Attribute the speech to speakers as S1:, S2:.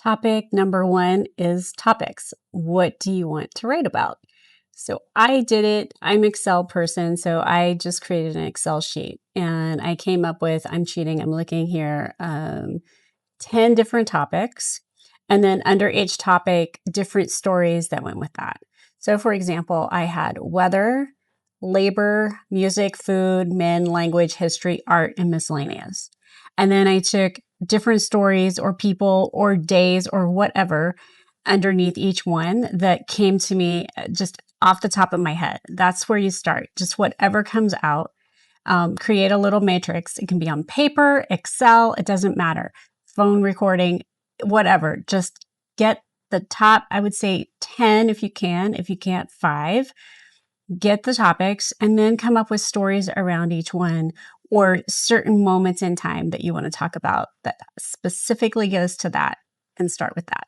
S1: Topic number one is topics. What do you want to write about? So I did it. I'm an Excel person, so I just created an Excel sheet and I came up with, I'm cheating, I'm looking here, 10 different topics. And then under each topic, different stories that went with that. So for example, I had weather, labor, music, food, men, language, history, art, and miscellaneous. And then I took different stories or people or days or whatever underneath each one that came to me just off the top of my head. That's where you start. Just whatever comes out. Create a little matrix. It can be on paper, Excel, it doesn't matter. Phone recording, whatever. Just get the top, I would say 10 if you can. If you can't, 5. Get the topics and then come up with stories around each one or certain moments in time that you want to talk about that specifically goes to that, and start with that.